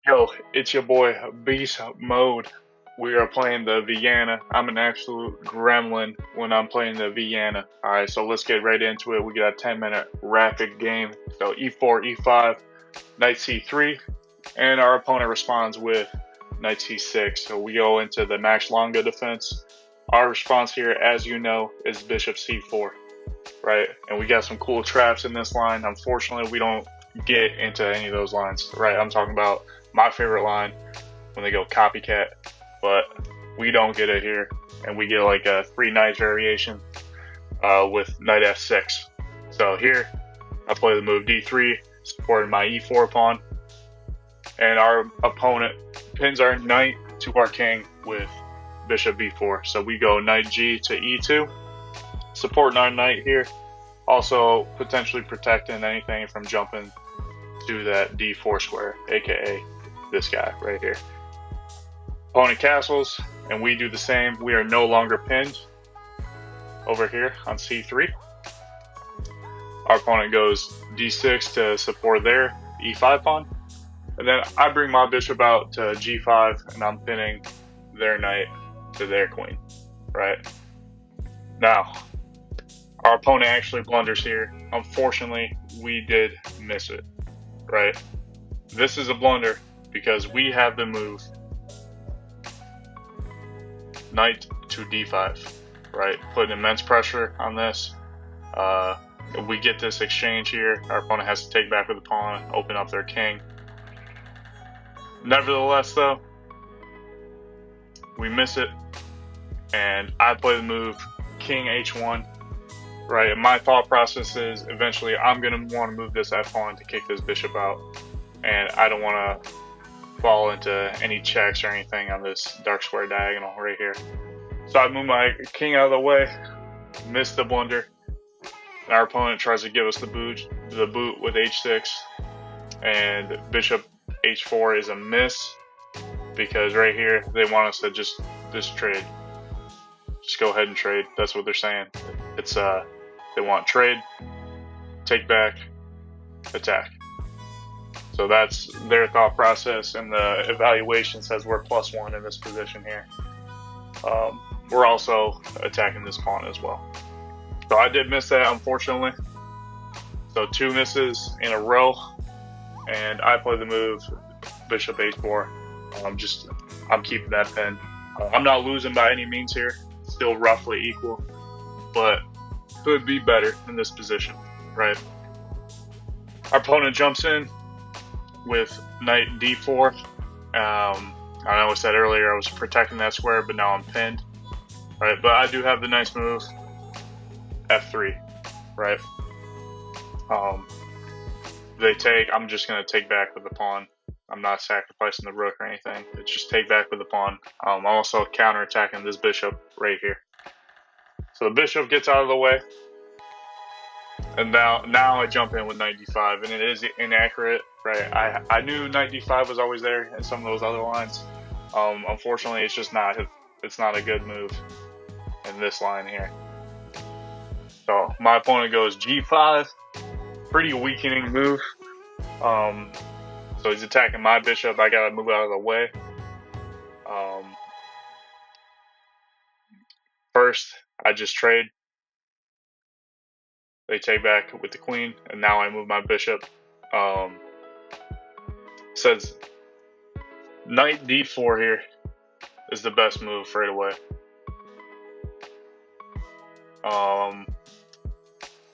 Yo, it's your boy Beast Mode. We are playing the Vienna. I'm an absolute gremlin when I'm playing the Vienna. Alright, so let's get right into it. We got a 10-minute rapid game. So e4, e5, knight c3, and our opponent responds with knight c6. So we go into the Max Lange defense. Our response here, as you know, is bishop c4, right? And we got some cool traps in this line. Unfortunately, we don't get into any of those lines, right? I'm talking about my favorite line when they go copycat, but we don't get it here, and we get like a 3 knight variation with knight f6. So here I play the move d3, supporting my e4 pawn, and our opponent pins our knight to our king with bishop b4. So we go knight g to e2, supporting our knight here, also potentially protecting anything from jumping to that d4 square, aka this guy right here. Opponent castles, and we do the same. We are no longer pinned over here on c3. Our opponent goes d6 to support their e5 pawn, and then I bring my bishop out to g5, and I'm pinning their knight to their queen, right? Now, our opponent actually blunders here. Unfortunately, we did miss it, right? This is a blunder because we have the move knight to d5, right? Putting immense pressure on this. We get this exchange here. Our opponent has to take back with the pawn, open up their king. Nevertheless, though, we miss it, and I play the move king h1, right? And my thought process is eventually I'm going to want to move this f pawn to kick this bishop out, and I don't want to fall into any checks or anything on this dark square diagonal right here. So I move my king out of the way, miss the blunder. Our opponent tries to give us the boot with h6, and bishop h4 is a miss because right here they want us to just trade. Just go ahead and trade. That's what they're saying. It's they want trade, take back, attack. So that's their thought process, and the evaluation says we're +1 in this position here. We're also attacking this pawn as well. So I did miss that, unfortunately. So 2 misses in a row, and I play the move bishop h4. I'm keeping that pin. I'm not losing by any means here. Still roughly equal, but could be better in this position, right? Our opponent jumps in with knight d4. I know I said earlier I was protecting that square, but now I'm pinned, right? But I do have the nice move f3, right? They take. I'm just gonna take back with the pawn. I'm not sacrificing the rook or anything. It's just take back with the pawn. I'm also counterattacking this bishop right here. So the bishop gets out of the way, and now I jump in with knight d5, and it is inaccurate, right? I knew knight d5 was always there in some of those other lines. Unfortunately, it's just not. It's not a good move in this line here. So my opponent goes g5, pretty weakening move. So he's attacking my bishop. I gotta move out of the way. First, I just trade. They take back with the queen, and now I move my bishop. Says knight d4 here is the best move right away.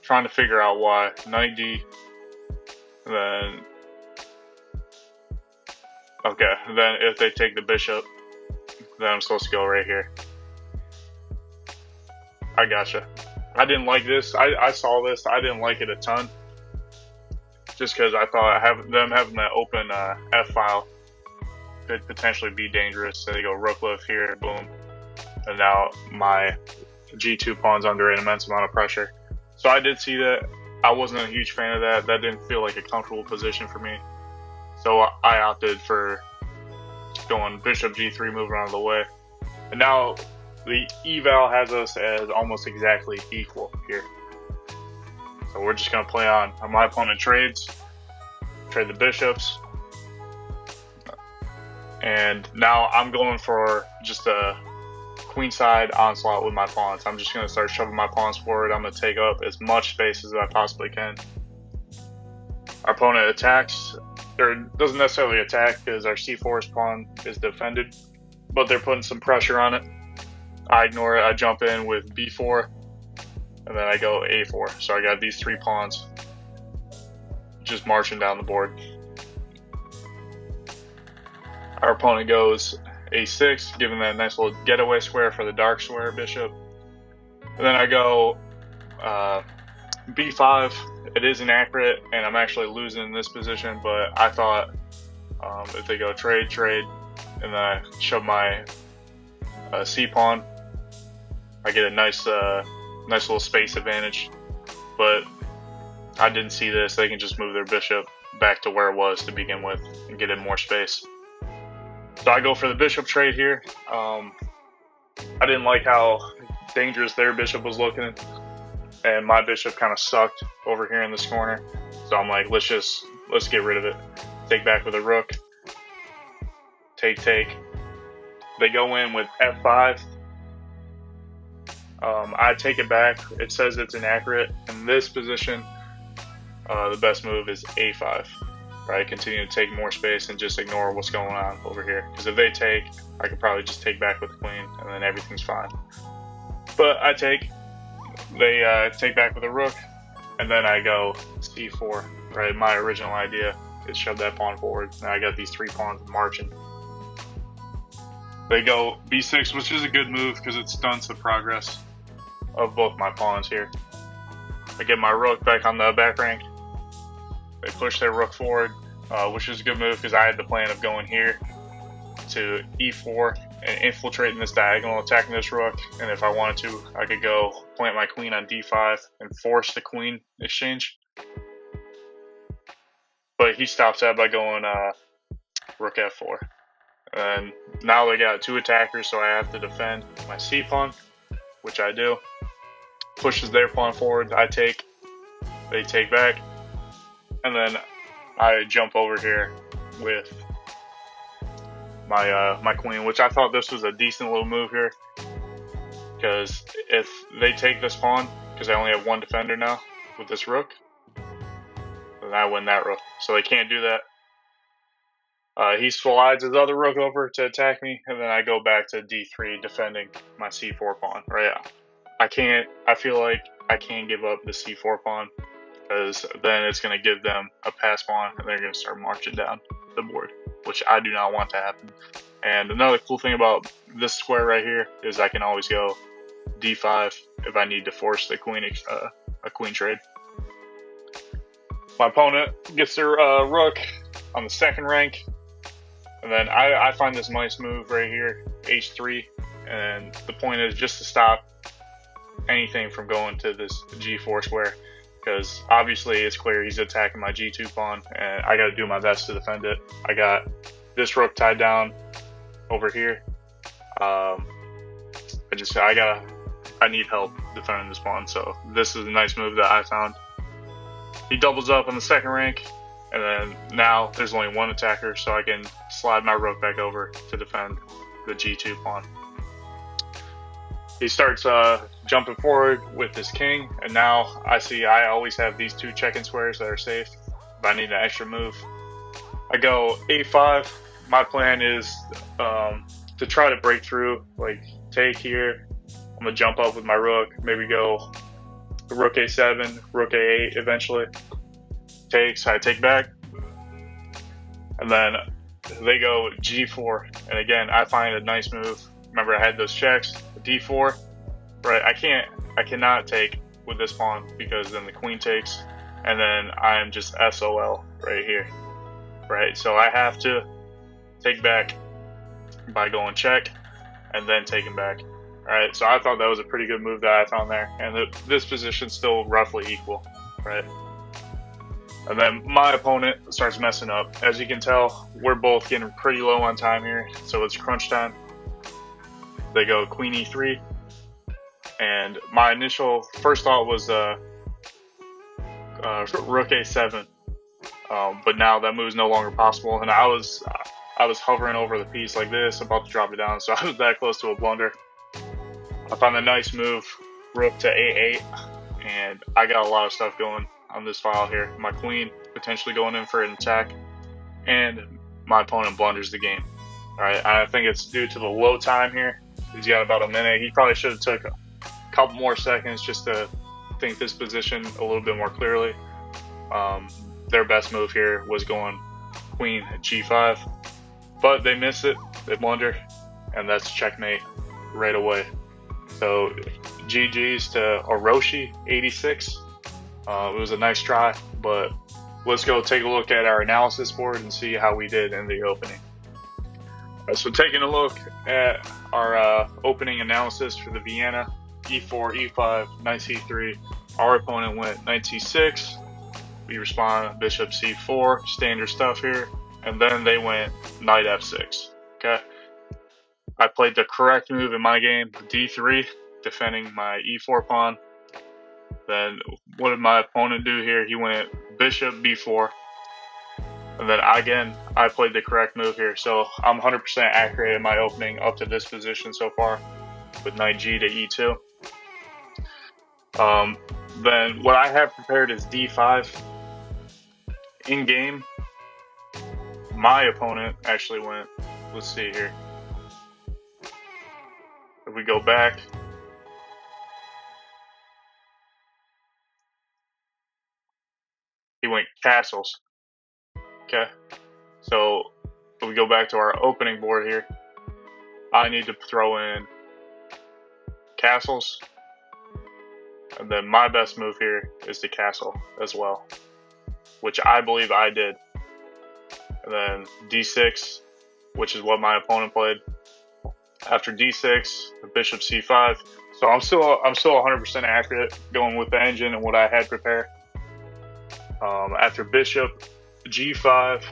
Trying to figure out why. Knight d, then okay, then if they take the bishop, then I'm supposed to go right here. I gotcha. I didn't like this. I saw this. I didn't like it a ton, just because I thought them having that open f file could potentially be dangerous. So they go Ruthless here, boom, and now my g2 pawn's under an immense amount of pressure. So I did see that. I wasn't a huge fan of that. That didn't feel like a comfortable position for me. So I opted for going bishop g3, moving out of the way. And now the eval has us as almost exactly equal here. So we're just going to play on. My opponent trade the bishops. And now I'm going for just a queenside onslaught with my pawns. I'm just going to start shoving my pawns forward. I'm going to take up as much space as I possibly can. Our opponent attacks, or doesn't necessarily attack because our c4's pawn is defended, but they're putting some pressure on it. I ignore it. I jump in with b4, and then I go a4. So I got these 3 pawns just marching down the board. Our opponent goes a6, giving that nice little getaway square for the dark square bishop. And then I go b5. It is inaccurate, and I'm actually losing in this position, but I thought if they go trade, and then I shove my c pawn, I get a nice little space advantage. But I didn't see this. They can just move their bishop back to where it was to begin with and get in more space. So I go for the bishop trade here. I didn't like how dangerous their bishop was looking, and my bishop kind of sucked over here in this corner. So I'm like, let's get rid of it. Take back with a rook. Take. They go in with f5. I take it back. It says it's inaccurate. In this position, the best move is a5. Right, continue to take more space and just ignore what's going on over here. Because if they take, I could probably just take back with the queen, and then everything's fine. But I take. They take back with a rook, and then I go c4. Right, my original idea is shove that pawn forward. Now I got these 3 pawns marching. They go b6, which is a good move because it stunts the progress of both my pawns here. I get my rook back on the back rank. They push their rook forward, which is a good move because I had the plan of going here to e4 and infiltrating this diagonal, attacking this rook. And if I wanted to, I could go plant my queen on d5 and force the queen exchange. But he stops that by going rook f4. And now they got 2 attackers, so I have to defend my c pawn, which I do. Pushes their pawn forward. I take. They take back. And then I jump over here with my queen, which I thought this was a decent little move here. Because if they take this pawn, because I only have 1 defender now with this rook, then I win that rook. So they can't do that. He slides his other rook over to attack me, and then I go back to d3 defending my c4 pawn. Right? I feel like I can't give up the c4 pawn, because then it's going to give them a pass pawn, and they're going to start marching down the board, which I do not want to happen. And another cool thing about this square right here is I can always go d5 if I need to force the queen a queen trade. My opponent gets their rook on the 2nd rank, and then I find this nice move right here, h3, and the point is just to stop anything from going to this g4 square. Because obviously it's clear he's attacking my g2 pawn, and I got to do my best to defend it. I got this rook tied down over here. I need help defending this pawn, so this is a nice move that I found. He doubles up on the 2nd rank, and then now there's only 1 attacker, so I can slide my rook back over to defend the g2 pawn. He starts jumping forward with his king, and now I always have these 2 check-in squares that are safe if I need an extra move. I go a5. My plan is to try to break through, like take here. I'm going to jump up with my rook, maybe go rook a7, rook a8 eventually. Takes, I take back. And then they go g4, and again, I find a nice move. Remember, I had those checks, d4, right? I cannot take with this pawn because then the queen takes, and then I am just SOL right here, right? So I have to take back by going check and then taking back. All right, so I thought that was a pretty good move that I found there, and this position's still roughly equal, right? And then my opponent starts messing up. As you can tell, we're both getting pretty low on time here, so it's crunch time. They go queen e3, and my initial first thought was rook a7, but now that move is no longer possible, and I was hovering over the piece like this, about to drop it down, so I was that close to a blunder. I found a nice move, rook to a8, and I got a lot of stuff going on this file here. My queen potentially going in for an attack, and my opponent blunders the game. All right, I think it's due to the low time here. He's got about a minute. He probably should have took a couple more seconds just to think this position a little bit more clearly. Their best move here was going queen g5, but they miss it, they blunder, and that's checkmate right away. So GG's to Orochi86. It was a nice try, but let's go take a look at our analysis board and see how we did in the opening. So taking a look at our opening analysis for the Vienna, e4, e5, knight c3. Our opponent went knight c6. We respond bishop c4, standard stuff here, and then they went knight f6. Okay, I played the correct move in my game, d3, defending my e4 pawn. Then what did my opponent do here? He went bishop b4. And then again, I played the correct move here. So I'm 100% accurate in my opening up to this position so far with knight g to e2. Then what I have prepared is d5. In game, my opponent actually went, let's see here. If we go back, he went castles. Okay, so if we go back to our opening board here, I need to throw in castles, and then my best move here is to castle as well, which I believe I did. And then d6, which is what my opponent played. After d6, bishop c5. So I'm still 100% accurate going with the engine and what I had prepared. After bishop g5,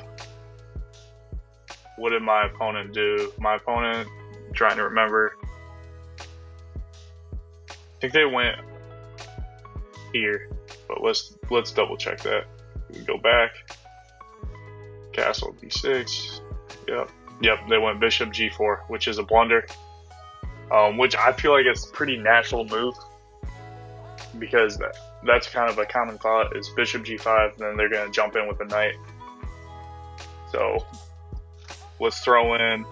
what did my opponent do? My opponent, trying to remember, I think they went here, but let's double check that. We go back, castle d6. Yep, they went bishop g4, which is a blunder, which I feel like it's a pretty natural move, because that's kind of a common thought is bishop g5, then they're going to jump in with a knight. So let's throw in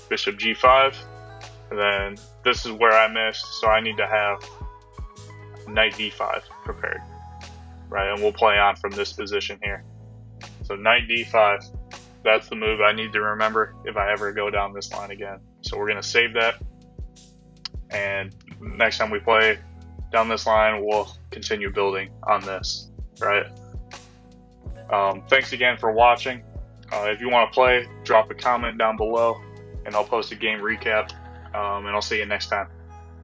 bishop g5, and then this is where I missed, so I need to have knight d5 prepared, right? And we'll play on from this position here. So knight d5, that's the move I need to remember if I ever go down this line again. So we're going to save that, and next time we play down this line, we'll continue building on this, right? Thanks again for watching. If you want to play, drop a comment down below, and I'll post a game recap, and I'll see you next time.